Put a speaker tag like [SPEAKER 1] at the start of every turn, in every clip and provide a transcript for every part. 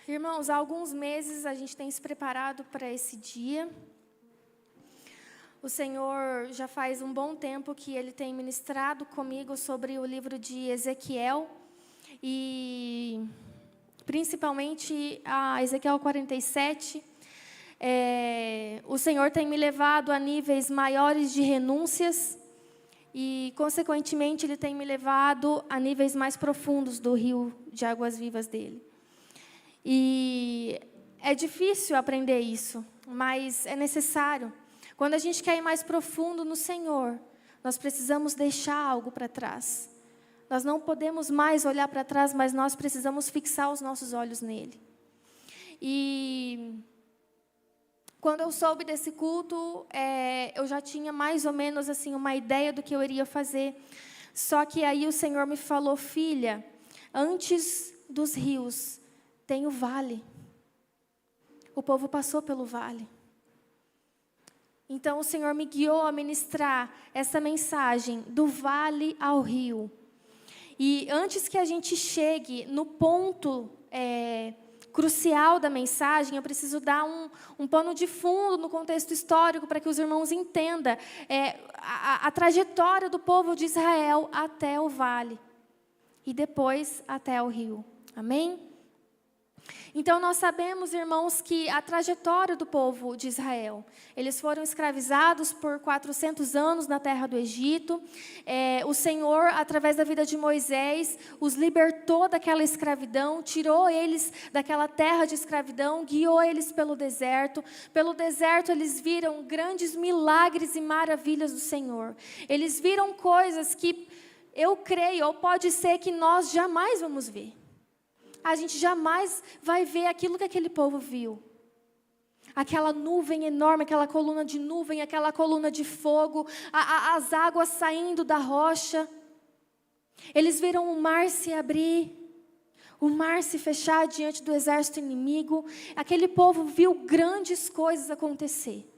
[SPEAKER 1] Irmãos, há alguns meses a gente tem se preparado para esse dia. O Senhor já faz um bom tempo que Ele tem ministrado comigo sobre o livro de Ezequiel. E principalmente a Ezequiel 47. O Senhor tem me levado a níveis maiores de renúncias. E, consequentemente, Ele tem me levado a níveis mais profundos do rio de águas vivas dEle. E é difícil aprender isso, mas é necessário. Quando a gente quer ir mais profundo no Senhor, nós precisamos deixar algo para trás. Nós não podemos mais olhar para trás, mas nós precisamos fixar os nossos olhos nele. E quando eu soube desse culto, eu já tinha mais ou menos assim uma ideia do que eu iria fazer. Só que aí o Senhor me falou: filha, antes dos rios tem o vale. O povo passou pelo vale. Então o Senhor me guiou a ministrar essa mensagem do vale ao rio. E antes que a gente chegue no ponto crucial da mensagem, eu preciso dar um pano de fundo no contexto histórico para que os irmãos entendam a trajetória do povo de Israel até o vale e depois até o rio. Amém? Então, nós sabemos, irmãos, que a trajetória do povo de Israel, eles foram escravizados por 400 anos na terra do Egito. O Senhor, através da vida de Moisés, os libertou daquela escravidão, tirou eles daquela terra de escravidão, guiou eles pelo deserto. Pelo deserto, eles viram grandes milagres e maravilhas do Senhor. Eles viram coisas que eu creio, ou pode ser que nós jamais vamos ver. A gente jamais vai ver aquilo que aquele povo viu. Aquela nuvem enorme, aquela coluna de nuvem, aquela coluna de fogo, as águas saindo da rocha. Eles viram o mar se abrir, o mar se fechar diante do exército inimigo. Aquele povo viu grandes coisas acontecer.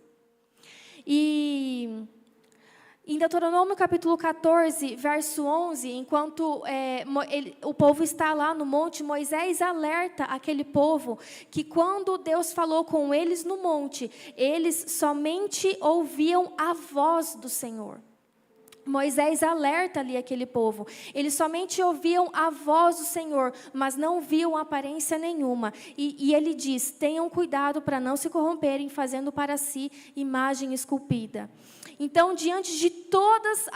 [SPEAKER 1] E em Deuteronômio capítulo 14, verso 11, enquanto o povo está lá no monte, Moisés alerta aquele povo que quando Deus falou com eles no monte, eles somente ouviam a voz do Senhor. Moisés alerta ali aquele povo. Eles somente ouviam a voz do Senhor, mas não viam aparência nenhuma. E ele diz: tenham cuidado para não se corromperem, fazendo para si imagem esculpida. Então, diante de todas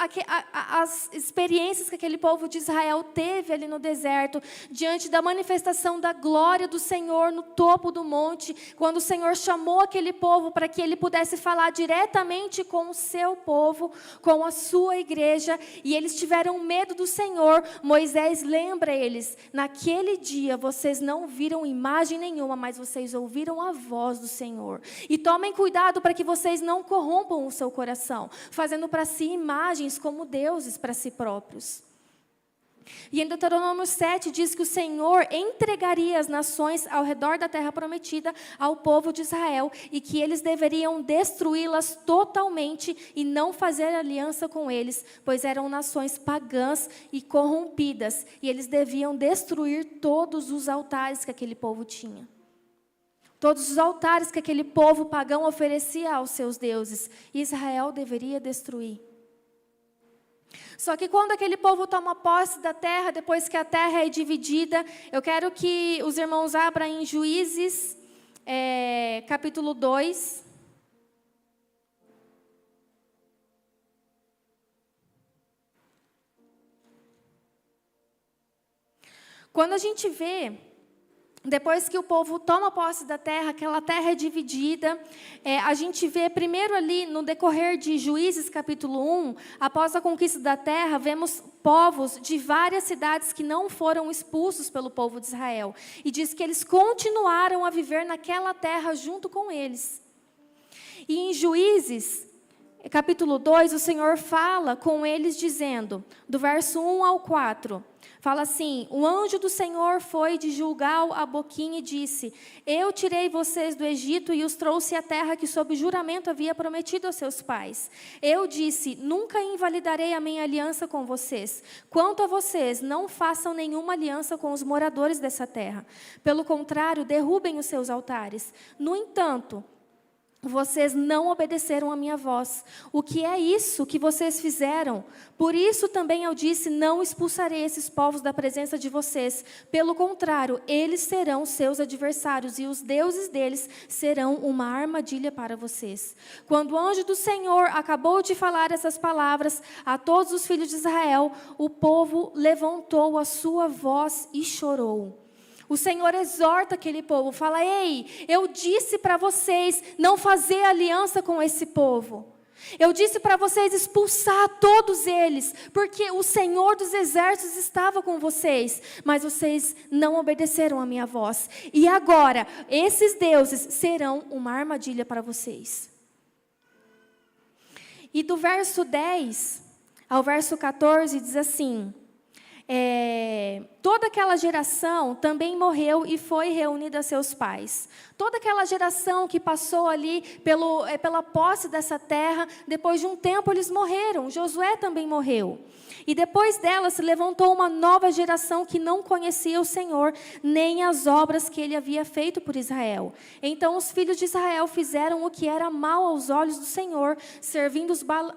[SPEAKER 1] as experiências que aquele povo de Israel teve ali no deserto, diante da manifestação da glória do Senhor no topo do monte, quando o Senhor chamou aquele povo para que ele pudesse falar diretamente com o seu povo, com a sua igreja, e eles tiveram medo do Senhor, Moisés lembra eles: naquele dia vocês não viram imagem nenhuma, mas vocês ouviram a voz do Senhor. E tomem cuidado para que vocês não corrompam o seu coração, fazendo para si imagens como deuses para si próprios. E em Deuteronômio 7 diz que o Senhor entregaria as nações ao redor da terra prometida ao povo de Israel e que eles deveriam destruí-las totalmente e não fazer aliança com eles, pois eram nações pagãs e corrompidas, e eles deviam destruir todos os altares que aquele povo tinha. Todos os altares que aquele povo pagão oferecia aos seus deuses, Israel deveria destruir. Só que quando aquele povo toma posse da terra, depois que a terra é dividida, eu quero que os irmãos abram em Juízes, capítulo 2. Quando a gente vê, depois que o povo toma posse da terra, aquela terra é dividida, a gente vê primeiro ali no decorrer de Juízes capítulo 1, após a conquista da terra, vemos povos de várias cidades que não foram expulsos pelo povo de Israel. E diz que eles continuaram a viver naquela terra junto com eles. E em Juízes capítulo 2, o Senhor fala com eles dizendo, do verso 1 ao 4, Fala assim: o anjo do Senhor foi de Gilgal a Boquim e disse: eu tirei vocês do Egito e os trouxe à terra que sob juramento havia prometido aos seus pais. Eu disse: nunca invalidarei a minha aliança com vocês. Quanto a vocês, não façam nenhuma aliança com os moradores dessa terra. Pelo contrário, derrubem os seus altares. No entanto, vocês não obedeceram à minha voz. O que é isso que vocês fizeram? Por isso também eu disse: não expulsarei esses povos da presença de vocês. Pelo contrário, eles serão seus adversários e os deuses deles serão uma armadilha para vocês. Quando o anjo do Senhor acabou de falar essas palavras a todos os filhos de Israel, o povo levantou a sua voz e chorou. O Senhor exorta aquele povo, fala: ei, eu disse para vocês não fazer aliança com esse povo. Eu disse para vocês expulsar todos eles, porque o Senhor dos exércitos estava com vocês, mas vocês não obedeceram à minha voz. E agora, esses deuses serão uma armadilha para vocês. E do verso 10 ao verso 14 diz assim: toda aquela geração também morreu e foi reunida a seus pais. Toda aquela geração que passou ali pela posse dessa terra, depois de um tempo eles morreram. Josué também morreu. E depois dela se levantou uma nova geração que não conhecia o Senhor, nem as obras que ele havia feito por Israel. Então os filhos de Israel fizeram o que era mal aos olhos do Senhor, servindo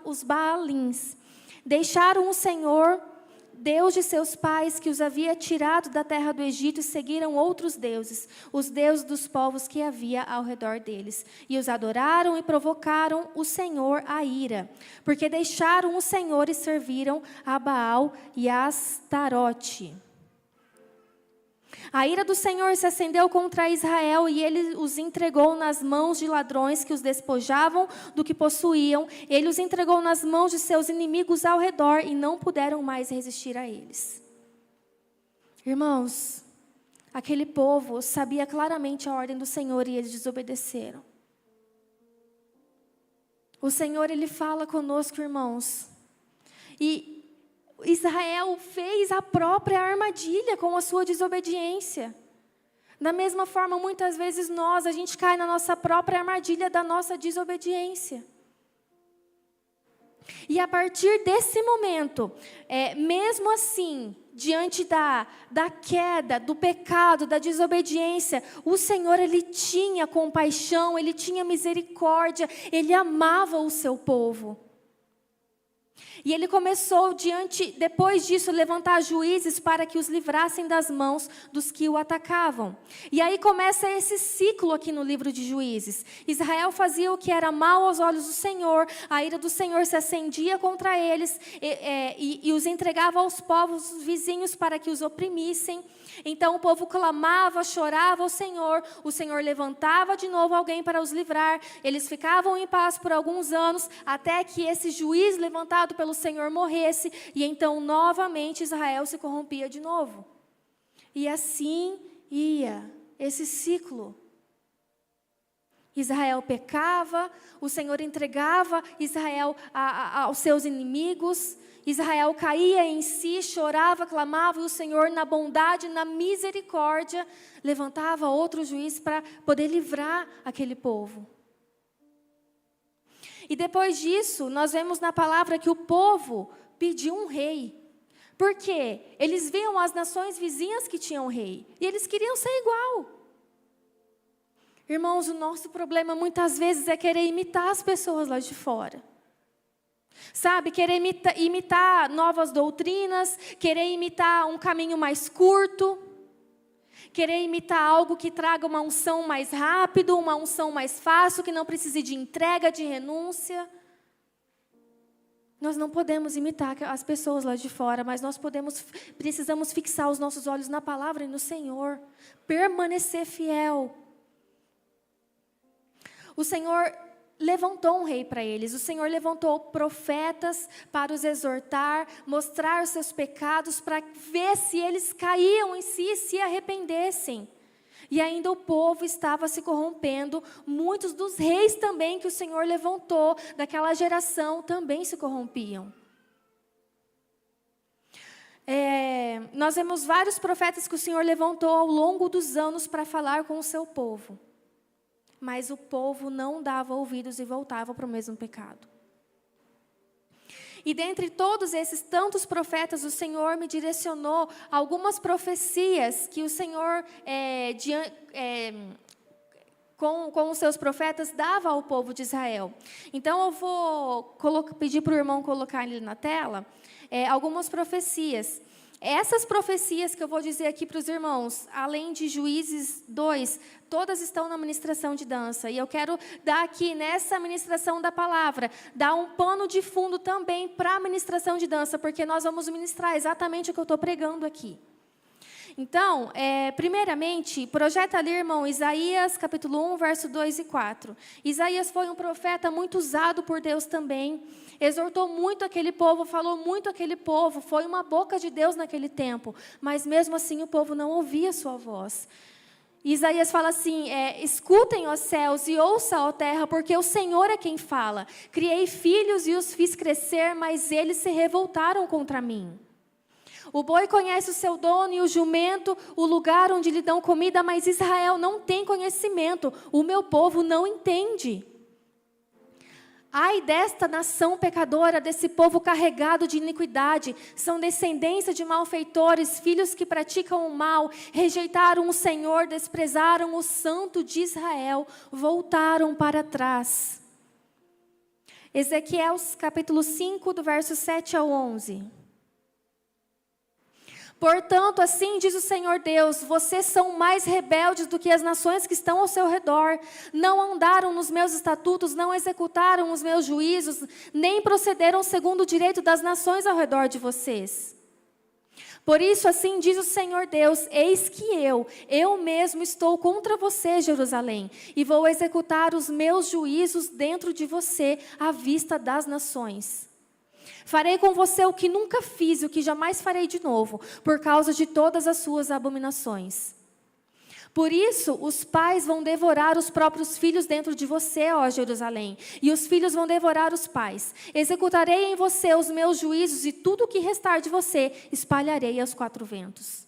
[SPEAKER 1] os Baalins. Deixaram o Senhor, Deus de seus pais, que os havia tirado da terra do Egito, e seguiram outros deuses, os deuses dos povos que havia ao redor deles. E os adoraram e provocaram o Senhor à ira, porque deixaram o Senhor e serviram a Baal e a Astarote. A ira do Senhor se acendeu contra Israel e ele os entregou nas mãos de ladrões que os despojavam do que possuíam. Ele os entregou nas mãos de seus inimigos ao redor e não puderam mais resistir a eles. Irmãos, aquele povo sabia claramente a ordem do Senhor e eles desobedeceram. O Senhor, Ele fala conosco, irmãos, e Israel fez a própria armadilha com a sua desobediência. Da mesma forma, muitas vezes a gente cai na nossa própria armadilha da nossa desobediência. E a partir desse momento, mesmo assim, diante da queda, do pecado, da desobediência, o Senhor, Ele tinha compaixão, Ele tinha misericórdia, Ele amava o seu povo. E ele começou, depois disso, levantar juízes para que os livrassem das mãos dos que o atacavam. E aí começa esse ciclo aqui no livro de Juízes. Israel fazia o que era mal aos olhos do Senhor, a ira do Senhor se acendia contra eles e os entregava aos povos vizinhos para que os oprimissem. Então o povo clamava, chorava ao Senhor, o Senhor levantava de novo alguém para os livrar, eles ficavam em paz por alguns anos, até que esse juiz levantado pelo Senhor morresse, e então novamente Israel se corrompia de novo. E assim ia esse ciclo. Israel pecava, o Senhor entregava Israel aos seus inimigos, Israel caía em si, chorava, clamava, e o Senhor, na bondade, na misericórdia, levantava outro juiz para poder livrar aquele povo. E depois disso, nós vemos na palavra que o povo pediu um rei. Por quê? Eles viam as nações vizinhas que tinham rei, e eles queriam ser igual. Irmãos, o nosso problema muitas vezes é querer imitar as pessoas lá de fora. Sabe, querer imitar novas doutrinas, querer imitar um caminho mais curto, querer imitar algo que traga uma unção mais rápido, uma unção mais fácil, que não precise de entrega, de renúncia. Nós não podemos imitar as pessoas lá de fora, mas nós precisamos fixar os nossos olhos na palavra e no Senhor, permanecer fiel. O Senhor levantou um rei para eles, o Senhor levantou profetas para os exortar, mostrar os seus pecados, para ver se eles caíam em si e se arrependessem. E ainda o povo estava se corrompendo, muitos dos reis também que o Senhor levantou daquela geração também se corrompiam. Nós vemos vários profetas que o Senhor levantou ao longo dos anos para falar com o seu povo. Mas o povo não dava ouvidos e voltava para o mesmo pecado. E dentre todos esses tantos profetas, o Senhor me direcionou algumas profecias que o Senhor, com os seus profetas, dava ao povo de Israel. Então, eu vou pedir para o irmão colocar ali na tela algumas profecias. Essas profecias que eu vou dizer aqui para os irmãos, além de Juízes 2, todas estão na ministração de dança. E eu quero dar aqui, nessa ministração da palavra, dar um pano de fundo também para a ministração de dança, porque nós vamos ministrar exatamente o que eu estou pregando aqui. Então, primeiramente, projeta ali, irmão, Isaías, capítulo 1, verso 2 e 4. Isaías foi um profeta muito usado por Deus também. Exortou muito aquele povo, falou muito aquele povo. Foi uma boca de Deus naquele tempo. Mas, mesmo assim, o povo não ouvia a sua voz. Isaías fala assim, escutem, ó céus, e ouça, ó terra, porque o Senhor é quem fala. Criei filhos e os fiz crescer, mas eles se revoltaram contra mim. O boi conhece o seu dono e o jumento, o lugar onde lhe dão comida, mas Israel não tem conhecimento, o meu povo não entende. Ai desta nação pecadora, desse povo carregado de iniquidade, são descendência de malfeitores, filhos que praticam o mal, rejeitaram o Senhor, desprezaram o Santo de Israel, voltaram para trás. Ezequiel capítulo 5, do verso 7 ao 11. Portanto, assim diz o Senhor Deus, vocês são mais rebeldes do que as nações que estão ao seu redor. Não andaram nos meus estatutos, não executaram os meus juízos, nem procederam segundo o direito das nações ao redor de vocês. Por isso, assim diz o Senhor Deus, eis que eu mesmo estou contra você, Jerusalém, e vou executar os meus juízos dentro de você, à vista das nações. Farei com você o que nunca fiz e o que jamais farei de novo, por causa de todas as suas abominações. Por isso, os pais vão devorar os próprios filhos dentro de você, ó Jerusalém, e os filhos vão devorar os pais. Executarei em você os meus juízos e tudo o que restar de você espalharei aos quatro ventos.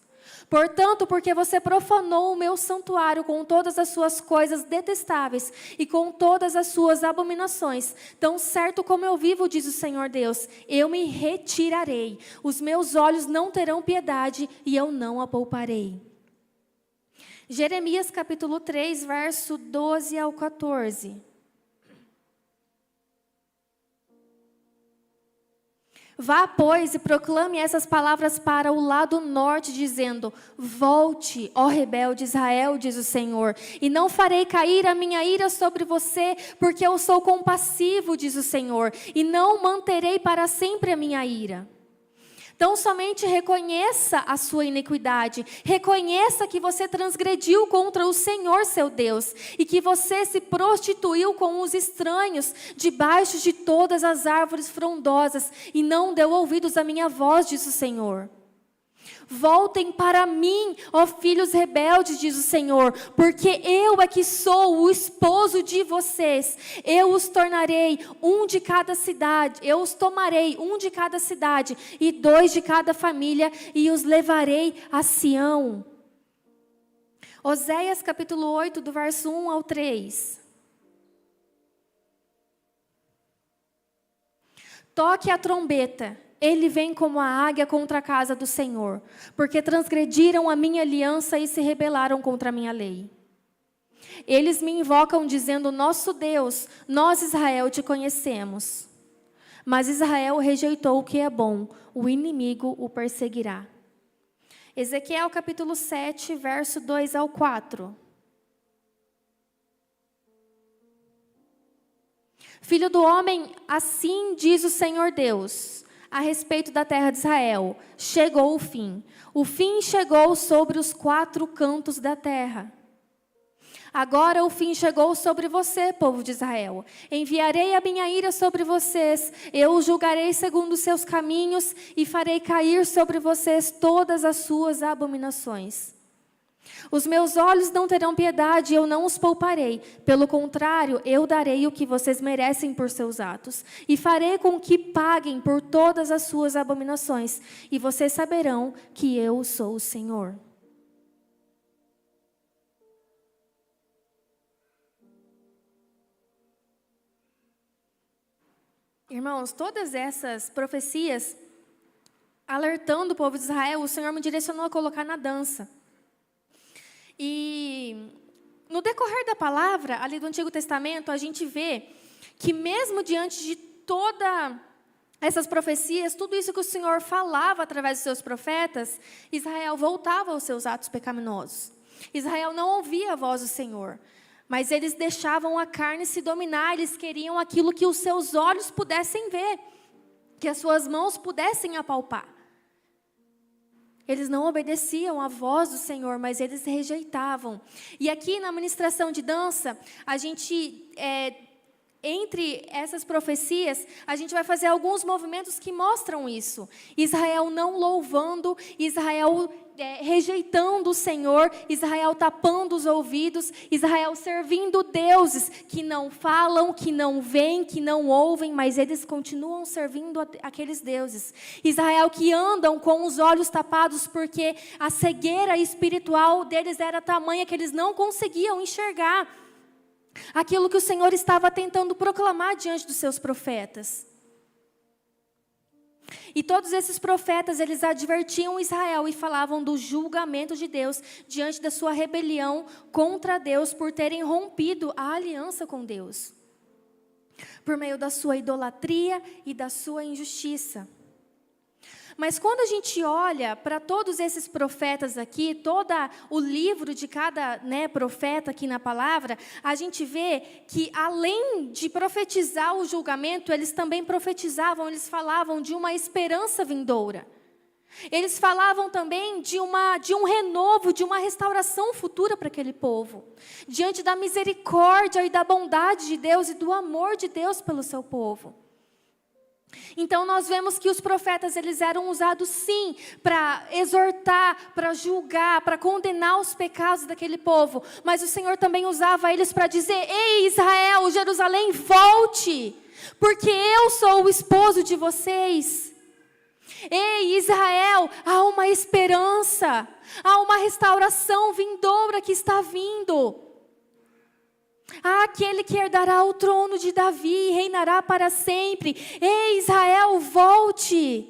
[SPEAKER 1] Portanto, porque você profanou o meu santuário com todas as suas coisas detestáveis e com todas as suas abominações, tão certo como eu vivo, diz o Senhor Deus, eu me retirarei. Os meus olhos não terão piedade e eu não a pouparei. Jeremias capítulo 3, verso 12 ao 14. Vá, pois, e proclame essas palavras para o lado norte, dizendo, volte, ó rebelde Israel, diz o Senhor, e não farei cair a minha ira sobre você, porque eu sou compassivo, diz o Senhor, e não manterei para sempre a minha ira. Então, somente reconheça a sua iniquidade, reconheça que você transgrediu contra o Senhor, seu Deus, e que você se prostituiu com os estranhos, debaixo de todas as árvores frondosas, e não deu ouvidos à minha voz, diz o Senhor. Voltem para mim, ó filhos rebeldes, diz o Senhor, porque eu é que sou o esposo de vocês. Eu os tornarei um de cada cidade, eu os tomarei um de cada cidade e 2 de cada família e os levarei a Sião. Oséias capítulo 8, do verso 1 ao 3. Toque a trombeta. Ele vem como a águia contra a casa do Senhor, porque transgrediram a minha aliança e se rebelaram contra a minha lei. Eles me invocam dizendo, nosso Deus, nós Israel te conhecemos. Mas Israel rejeitou o que é bom, o inimigo o perseguirá. Ezequiel capítulo 7, verso 2 ao 4. Filho do homem, assim diz o Senhor Deus, a respeito da terra de Israel, chegou o fim. O fim chegou sobre os 4 cantos da terra. Agora o fim chegou sobre você, povo de Israel. Enviarei a minha ira sobre vocês, eu os julgarei segundo os seus caminhos e farei cair sobre vocês todas as suas abominações. Os meus olhos não terão piedade, eu não os pouparei. Pelo contrário, eu darei o que vocês merecem por seus atos, e farei com que paguem por todas as suas abominações, e vocês saberão que eu sou o Senhor. Irmãos, todas essas profecias, alertando o povo de Israel, o Senhor me direcionou a colocar na dança. E no decorrer da palavra, ali do Antigo Testamento, a gente vê que mesmo diante de todas essas profecias, tudo isso que o Senhor falava através dos seus profetas, Israel voltava aos seus atos pecaminosos. Israel não ouvia a voz do Senhor, mas eles deixavam a carne se dominar, eles queriam aquilo que os seus olhos pudessem ver, que as suas mãos pudessem apalpar. Eles não obedeciam à voz do Senhor, mas eles rejeitavam. E aqui na ministração de dança, a gente, entre essas profecias, a gente vai fazer alguns movimentos que mostram isso. Israel não louvando, Israel rejeitando o Senhor, Israel tapando os ouvidos, Israel servindo deuses que não falam, que não veem, que não ouvem, mas eles continuam servindo aqueles deuses. Israel que andam com os olhos tapados porque a cegueira espiritual deles era tamanha que eles não conseguiam enxergar aquilo que o Senhor estava tentando proclamar diante dos seus profetas. E todos esses profetas, eles advertiam Israel e falavam do julgamento de Deus diante da sua rebelião contra Deus por terem rompido a aliança com Deus, por meio da sua idolatria e da sua injustiça. Mas quando a gente olha para todos esses profetas aqui, todo o livro de cada profeta aqui na palavra, a gente vê que além de profetizar o julgamento, eles também profetizavam, eles falavam de uma esperança vindoura. Eles falavam também de um renovo, de uma restauração futura para aquele povo, diante da misericórdia e da bondade de Deus e do amor de Deus pelo seu povo. Então nós vemos que os profetas, eles eram usados sim para exortar, para julgar, para condenar os pecados daquele povo, mas o Senhor também usava eles para dizer: ei Israel, Jerusalém, volte, porque eu sou o esposo de vocês. Ei Israel, há uma esperança, há uma restauração vindoura que está vindo. Há aquele que herdará o trono de Davi e reinará para sempre. Ei, Israel, volte.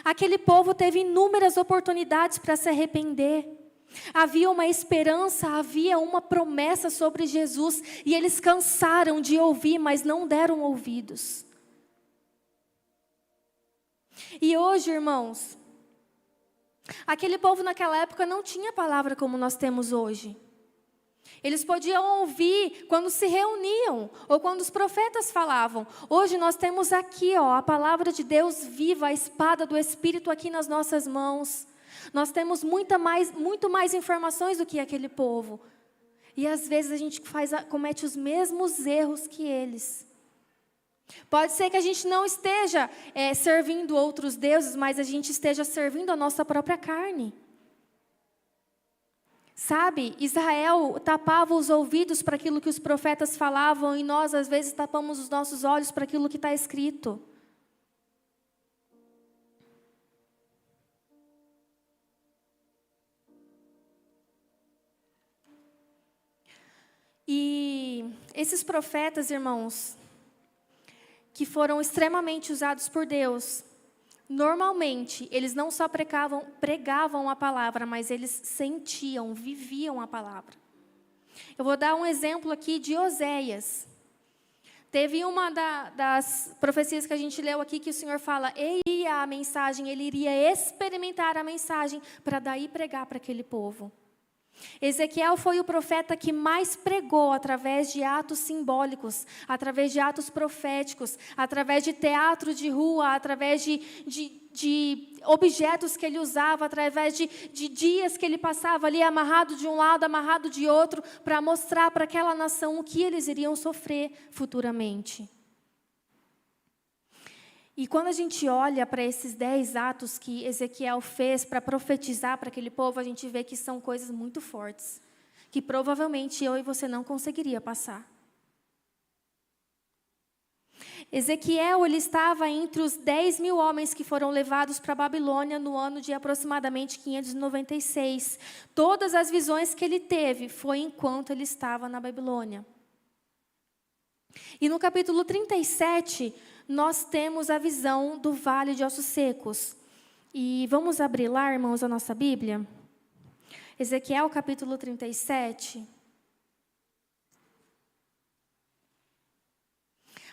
[SPEAKER 1] Aquele povo teve inúmeras oportunidades para se arrepender. Havia uma esperança, havia uma promessa sobre Jesus. E eles cansaram de ouvir, mas não deram ouvidos. E hoje, irmãos, aquele povo naquela época não tinha palavra como nós temos hoje. Eles podiam ouvir quando se reuniam, ou quando os profetas falavam. Hoje nós temos aqui, a palavra de Deus viva, a espada do Espírito aqui nas nossas mãos. Nós temos muito mais informações do que aquele povo. E às vezes a gente comete os mesmos erros que eles. Pode ser que a gente não esteja servindo outros deuses, mas a gente esteja servindo a nossa própria carne. Sabe, Israel tapava os ouvidos para aquilo que os profetas falavam, e nós às vezes tapamos os nossos olhos para aquilo que está escrito. E esses profetas, irmãos, que foram extremamente usados por Deus, normalmente, eles não só pregavam a palavra, mas eles sentiam, viviam a palavra. Eu vou dar um exemplo aqui de Oséias. Teve uma das profecias que a gente leu aqui que o Senhor fala, ele iria experimentar a mensagem para daí pregar para aquele povo. Ezequiel foi o profeta que mais pregou através de atos simbólicos, através de atos proféticos, através de teatro de rua, através de objetos que ele usava, através de dias que ele passava ali amarrado de um lado, amarrado de outro, para mostrar para aquela nação o que eles iriam sofrer futuramente. E quando a gente olha para esses 10 atos que Ezequiel fez para profetizar para aquele povo, a gente vê que são coisas muito fortes, que provavelmente eu e você não conseguiria passar. Ezequiel, ele estava entre os 10.000 homens que foram levados para a Babilônia no ano de aproximadamente 596. Todas as visões que ele teve foi enquanto ele estava na Babilônia. E no capítulo 37, nós temos a visão do Vale de Ossos Secos. E vamos abrir lá, irmãos, a nossa Bíblia? Ezequiel, capítulo 37.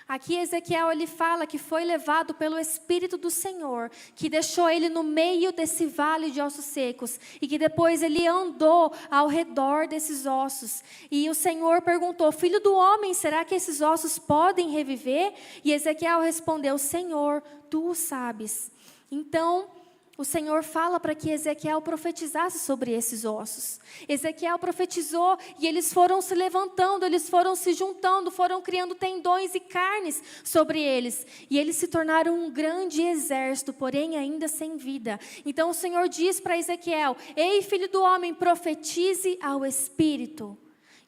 [SPEAKER 1] Aqui Ezequiel, ele fala que foi levado pelo Espírito do Senhor, que deixou ele no meio desse vale de ossos secos, e que depois ele andou ao redor desses ossos. E o Senhor perguntou: filho do homem, será que esses ossos podem reviver? E Ezequiel respondeu: Senhor, tu o sabes. Então, o Senhor fala para que Ezequiel profetizasse sobre esses ossos. Ezequiel profetizou e eles foram se levantando, eles foram se juntando, foram criando tendões e carnes sobre eles. E eles se tornaram um grande exército, porém ainda sem vida. Então o Senhor diz para Ezequiel: ei, filho do homem, profetize ao Espírito.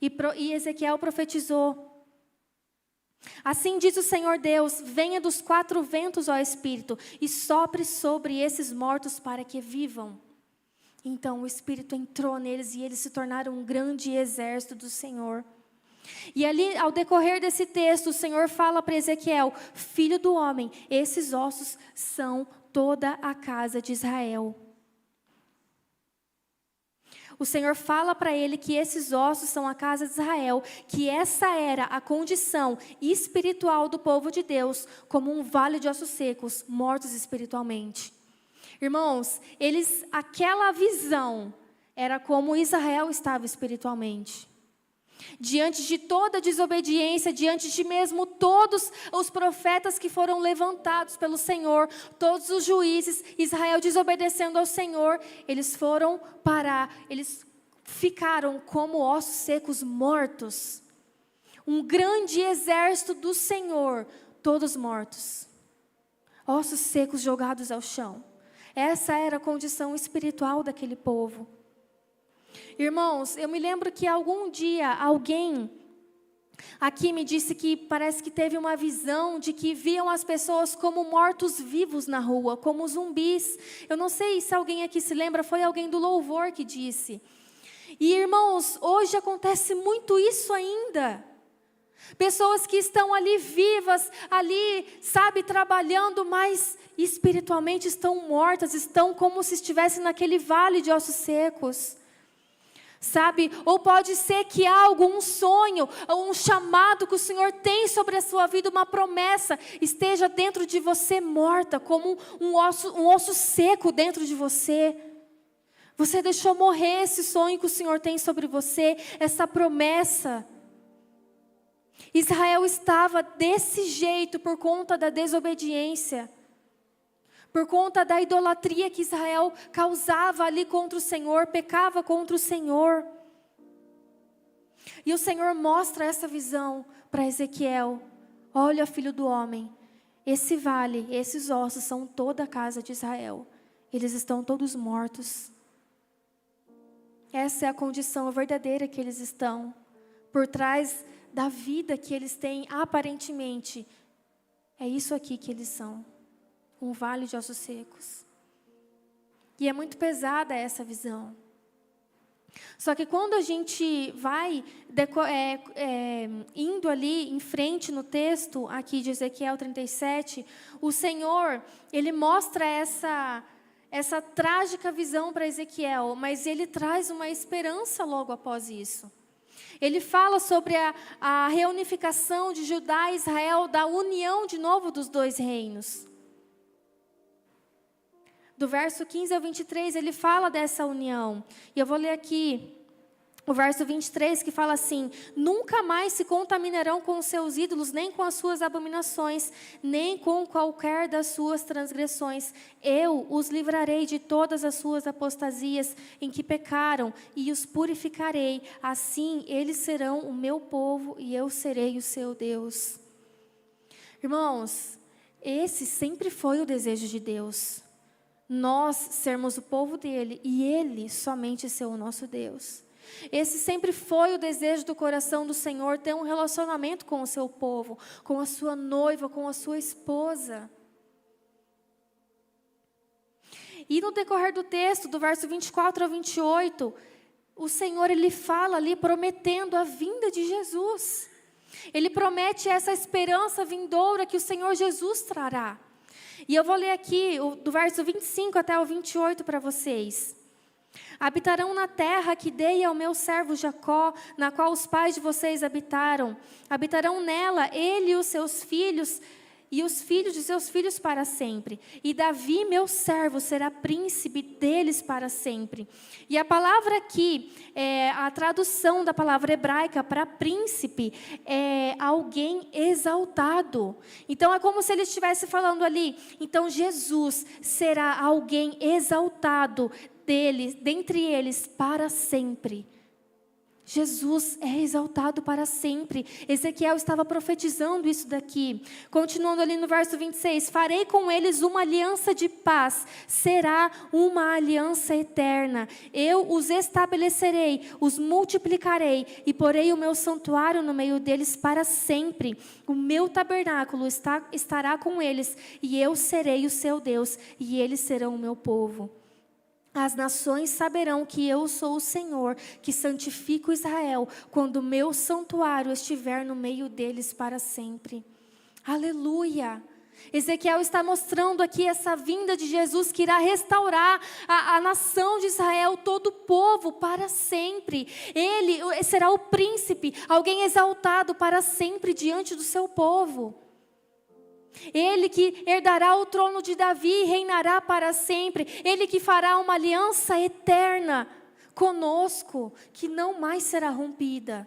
[SPEAKER 1] E Ezequiel profetizou. Assim diz o Senhor Deus: venha dos 4 ventos, ó Espírito, e sopre sobre esses mortos para que vivam. Então o Espírito entrou neles e eles se tornaram um grande exército do Senhor. E ali, ao decorrer desse texto, o Senhor fala para Ezequiel: filho do homem, esses ossos são toda a casa de Israel. O Senhor fala para ele que esses ossos são a casa de Israel, que essa era a condição espiritual do povo de Deus, como um vale de ossos secos, mortos espiritualmente. Irmãos, aquela visão era como Israel estava espiritualmente. Diante de toda a desobediência, diante de mesmo todos os profetas que foram levantados pelo Senhor, todos os juízes, Israel desobedecendo ao Senhor, eles foram parar, eles ficaram como ossos secos mortos. Um grande exército do Senhor, todos mortos. Ossos secos jogados ao chão. Essa era a condição espiritual daquele povo. Irmãos, eu me lembro que algum dia alguém aqui me disse que parece que teve uma visão de que viam as pessoas como mortos-vivos na rua, como zumbis. Eu não sei se alguém aqui se lembra, foi alguém do louvor que disse. E irmãos, hoje acontece muito isso ainda. Pessoas que estão ali vivas, ali, sabe, trabalhando, mas espiritualmente estão mortas, estão como se estivessem naquele vale de ossos secos. Sabe, ou pode ser que algo, um sonho, ou um chamado que o Senhor tem sobre a sua vida, uma promessa, esteja dentro de você morta, como um osso seco dentro de você. Você deixou morrer esse sonho que o Senhor tem sobre você, essa promessa. Israel estava desse jeito por conta da desobediência. Por conta da idolatria que Israel causava ali contra o Senhor, pecava contra o Senhor. E o Senhor mostra essa visão para Ezequiel. Olha, filho do homem, esse vale, esses ossos são toda a casa de Israel. Eles estão todos mortos. Essa é a condição verdadeira que eles estão. Por trás da vida que eles têm, aparentemente, é isso aqui que eles são. Um vale de ossos secos. E é muito pesada essa visão. Só que quando a gente vai indo ali em frente no texto aqui de Ezequiel 37, o Senhor, Ele mostra essa trágica visão para Ezequiel, mas Ele traz uma esperança logo após isso. Ele fala sobre a reunificação de Judá e Israel, da união de novo dos 2 reinos. Do verso 15 ao 23, ele fala dessa união. E eu vou ler aqui o verso 23, que fala assim: nunca mais se contaminarão com os seus ídolos, nem com as suas abominações, nem com qualquer das suas transgressões. Eu os livrarei de todas as suas apostasias em que pecaram, e os purificarei. Assim, eles serão o meu povo, e eu serei o seu Deus. Irmãos, Esse sempre foi o desejo de Deus. Nós sermos o povo dele e ele somente ser o nosso Deus. Esse sempre foi o desejo do coração do Senhor, ter um relacionamento com o seu povo, com a sua noiva, com a sua esposa. E no decorrer do texto, do verso 24 ao 28, o Senhor, ele fala ali prometendo a vinda de Jesus. Ele promete essa esperança vindoura que o Senhor Jesus trará. E eu vou ler aqui do verso 25 até o 28 para vocês. Habitarão na terra que dei ao meu servo Jacó, na qual os pais de vocês habitaram. Habitarão nela ele e os seus filhos, e os filhos de seus filhos para sempre. E Davi, meu servo, será príncipe deles para sempre. E a palavra aqui, a tradução da palavra hebraica para príncipe, é alguém exaltado. Então, é como se ele estivesse falando ali, então Jesus será alguém exaltado dentre eles para sempre. Jesus é exaltado para sempre. Ezequiel estava profetizando isso daqui. Continuando ali no verso 26. Farei com eles uma aliança de paz. Será uma aliança eterna. Eu os estabelecerei, os multiplicarei e porei o meu santuário no meio deles para sempre. O meu tabernáculo estará com eles e eu serei o seu Deus e eles serão o meu povo. As nações saberão que eu sou o Senhor, que santifico Israel, quando o meu santuário estiver no meio deles para sempre. Aleluia! Ezequiel está mostrando aqui essa vinda de Jesus que irá restaurar a nação de Israel, todo o povo para sempre. Ele será o príncipe, alguém exaltado para sempre diante do seu povo. Ele que herdará o trono de Davi e reinará para sempre. Ele que fará uma aliança eterna conosco, que não mais será rompida.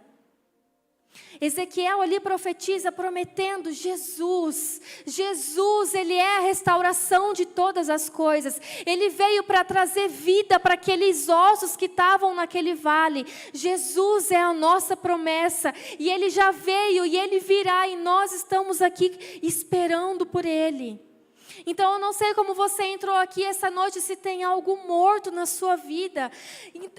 [SPEAKER 1] Ezequiel ali profetiza prometendo Jesus. Jesus, ele é a restauração de todas as coisas. Ele veio para trazer vida para aqueles ossos que estavam naquele vale. Jesus é a nossa promessa. E ele já veio e ele virá e nós estamos aqui esperando por ele. Então, eu não sei como você entrou aqui essa noite, se tem algo morto na sua vida.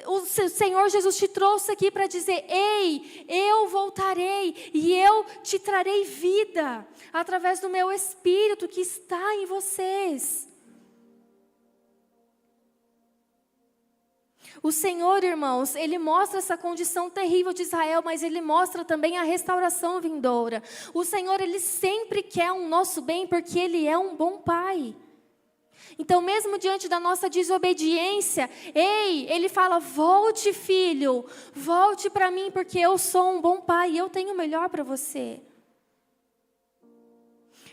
[SPEAKER 1] O Senhor Jesus te trouxe aqui para dizer, ei, eu voltarei e eu te trarei vida, através do meu Espírito que está em vocês. O Senhor, irmãos, Ele mostra essa condição terrível de Israel, mas Ele mostra também a restauração vindoura. O Senhor, Ele sempre quer o nosso bem, porque Ele é um bom Pai. Então, mesmo diante da nossa desobediência, Ele fala, volte filho, volte para mim, porque eu sou um bom Pai e eu tenho o melhor para você.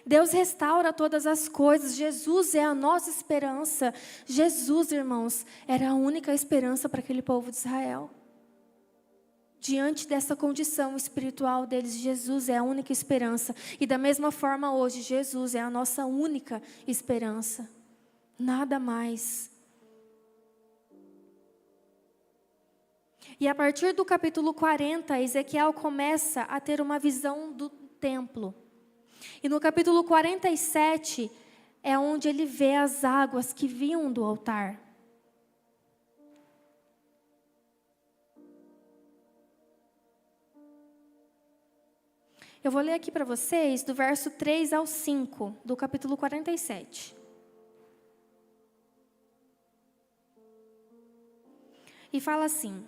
[SPEAKER 1] Deus restaura todas as coisas. Jesus é a nossa esperança. Jesus, irmãos, era a única esperança para aquele povo de Israel. Diante dessa condição espiritual deles, Jesus é a única esperança. E da mesma forma hoje, Jesus é a nossa única esperança. Nada mais. E a partir do capítulo 40, Ezequiel começa a ter uma visão do templo. E no capítulo 47, é onde ele vê as águas que vinham do altar. Eu vou ler aqui para vocês do verso 3 ao 5, do capítulo 47. E fala assim: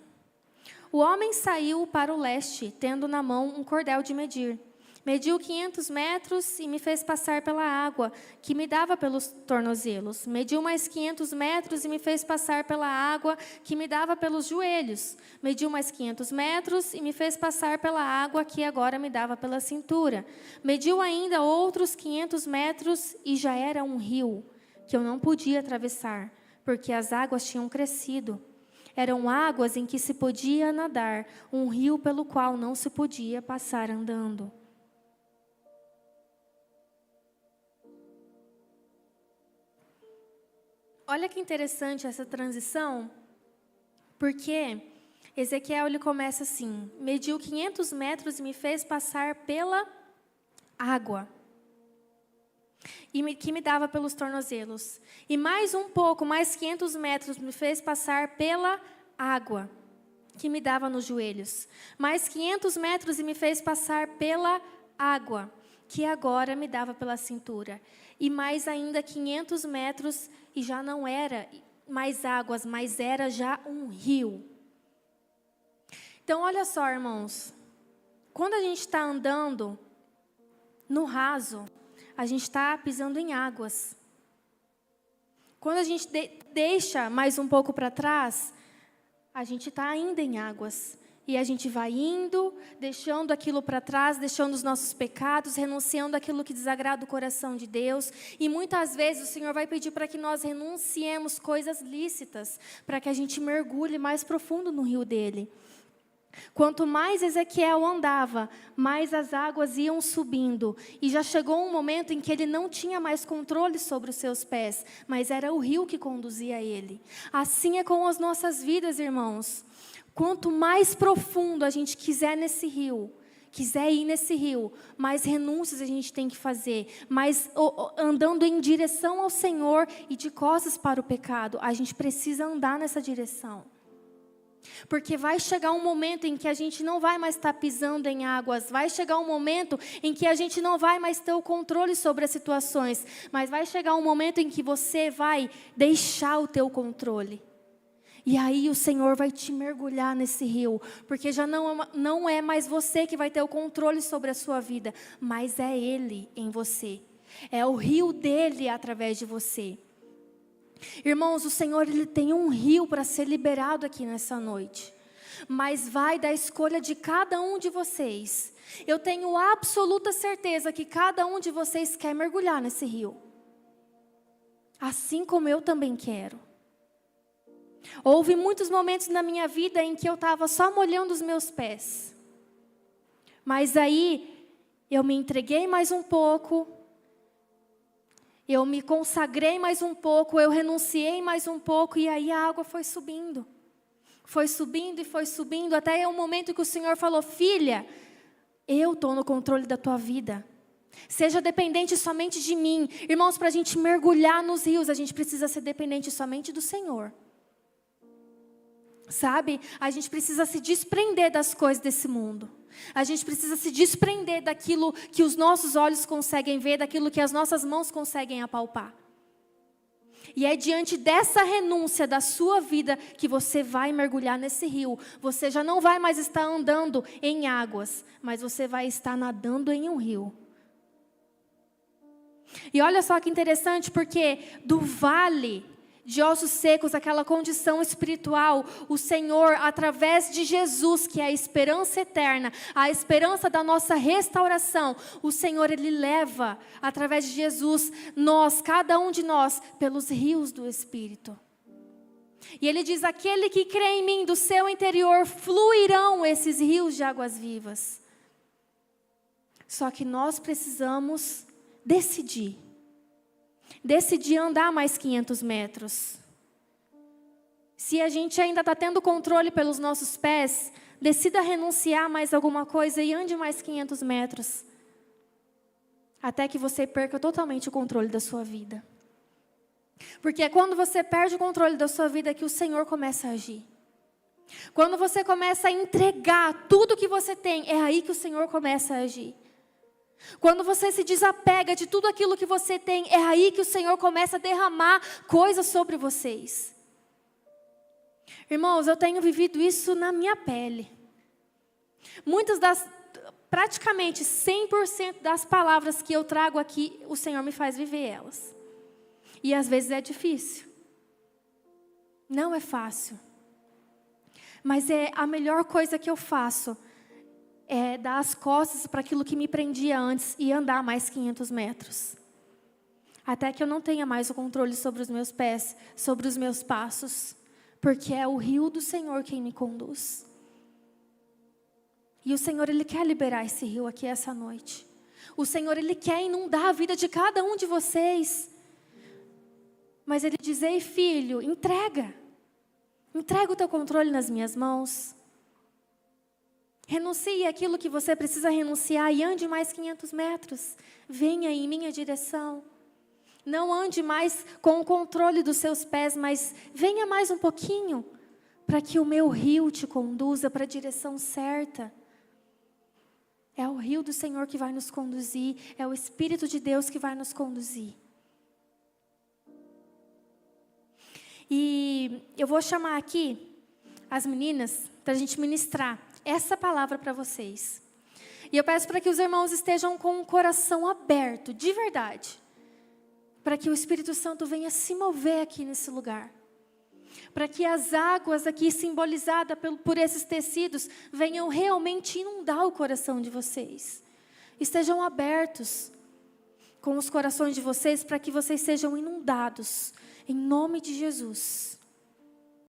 [SPEAKER 1] O homem saiu para o leste, tendo na mão um cordel de medir. Mediu 500 metros e me fez passar pela água, que me dava pelos tornozelos. Mediu mais 500 metros e me fez passar pela água, que me dava pelos joelhos. Mediu mais 500 metros e me fez passar pela água, que agora me dava pela cintura. Mediu ainda outros 500 metros e já era um rio, que eu não podia atravessar, porque as águas tinham crescido. Eram águas em que se podia nadar, um rio pelo qual não se podia passar andando. Olha que interessante essa transição, porque Ezequiel ele começa assim: mediu 500 metros e me fez passar pela água. que me dava pelos tornozelos. E mais um pouco, mais 500 metros, me fez passar pela água, que me dava nos joelhos. Mais 500 metros e me fez passar pela água, que agora me dava pela cintura. E mais ainda 500 metros, e já não era mais águas, mas era já um rio. Então, olha só, irmãos. Quando a gente está andando no raso, a gente está pisando em águas. Quando a gente deixa mais um pouco para trás, a gente está ainda em águas. E a gente vai indo, deixando aquilo para trás, deixando os nossos pecados, renunciando àquilo que desagrada o coração de Deus. E muitas vezes o Senhor vai pedir para que nós renunciemos coisas lícitas, para que a gente mergulhe mais profundo no rio dele. Quanto mais Ezequiel andava, mais as águas iam subindo. E já chegou um momento em que ele não tinha mais controle sobre os seus pés, mas era o rio que conduzia ele. Assim é com as nossas vidas, irmãos. Quanto mais profundo a gente quiser ir nesse rio, mais renúncias a gente tem que fazer, mais andando em direção ao Senhor e de costas para o pecado. A gente precisa andar nessa direção. Porque vai chegar um momento em que a gente não vai mais estar pisando em águas, vai chegar um momento em que a gente não vai mais ter o controle sobre as situações, mas vai chegar um momento em que você vai deixar o teu controle. E aí o Senhor vai te mergulhar nesse rio, porque já não é mais você que vai ter o controle sobre a sua vida, mas é Ele em você. É o rio dele através de você. Irmãos, o Senhor ele tem um rio para ser liberado aqui nessa noite. Mas vai da escolha de cada um de vocês. Eu tenho absoluta certeza que cada um de vocês quer mergulhar nesse rio. Assim como eu também quero. Houve muitos momentos na minha vida em que eu estava só molhando os meus pés. Mas aí, eu me entreguei mais um pouco. Eu me consagrei mais um pouco. Eu renunciei mais um pouco. E aí a água foi subindo. Foi subindo e foi subindo. Até o momento que o Senhor falou: filha, eu estou no controle da tua vida. Seja dependente somente de mim. Irmãos, para a gente mergulhar nos rios, a gente precisa ser dependente somente do Senhor. Sabe? A gente precisa se desprender das coisas desse mundo. A gente precisa se desprender daquilo que os nossos olhos conseguem ver, daquilo que as nossas mãos conseguem apalpar. E é diante dessa renúncia da sua vida que você vai mergulhar nesse rio. Você já não vai mais estar andando em águas, mas você vai estar nadando em um rio. E olha só que interessante, porque do vale de ossos secos, aquela condição espiritual, o Senhor, através de Jesus, que é a esperança eterna, a esperança da nossa restauração, o Senhor, Ele leva, através de Jesus, nós, cada um de nós, pelos rios do Espírito. E Ele diz: aquele que crê em mim, do seu interior, fluirão esses rios de águas vivas. Só que nós precisamos decidir andar mais 500 metros. Se a gente ainda está tendo controle pelos nossos pés, decida renunciar mais alguma coisa e ande mais 500 metros. Até que você perca totalmente o controle da sua vida. Porque é quando você perde o controle da sua vida que o Senhor começa a agir. Quando você começa a entregar tudo que você tem, é aí que o Senhor começa a agir. Quando você se desapega de tudo aquilo que você tem, é aí que o Senhor começa a derramar coisas sobre vocês. Irmãos, eu tenho vivido isso na minha pele. Praticamente 100% das palavras que eu trago aqui, o Senhor me faz viver elas. E às vezes é difícil. Não é fácil. Mas é a melhor coisa que eu faço. É dar as costas para aquilo que me prendia antes e andar mais 500 metros. Até que eu não tenha mais o controle sobre os meus pés, sobre os meus passos. Porque é o rio do Senhor quem me conduz. E o Senhor, Ele quer liberar esse rio aqui essa noite. O Senhor, Ele quer inundar a vida de cada um de vocês. Mas Ele diz: ei filho, entrega. Entrega o teu controle nas minhas mãos. Renuncie aquilo que você precisa renunciar e ande mais 500 metros. Venha em minha direção. Não ande mais com o controle dos seus pés, mas venha mais um pouquinho, para que o meu rio te conduza para a direção certa. É o rio do Senhor que vai nos conduzir, é o Espírito de Deus que vai nos conduzir. E eu vou chamar aqui as meninas para a gente ministrar essa palavra para vocês. E eu peço para que os irmãos estejam com o coração aberto, de verdade, para que o Espírito Santo venha se mover aqui nesse lugar. Para que as águas aqui simbolizadas por esses tecidos venham realmente inundar o coração de vocês. Estejam abertos com os corações de vocês para que vocês sejam inundados, em nome de Jesus.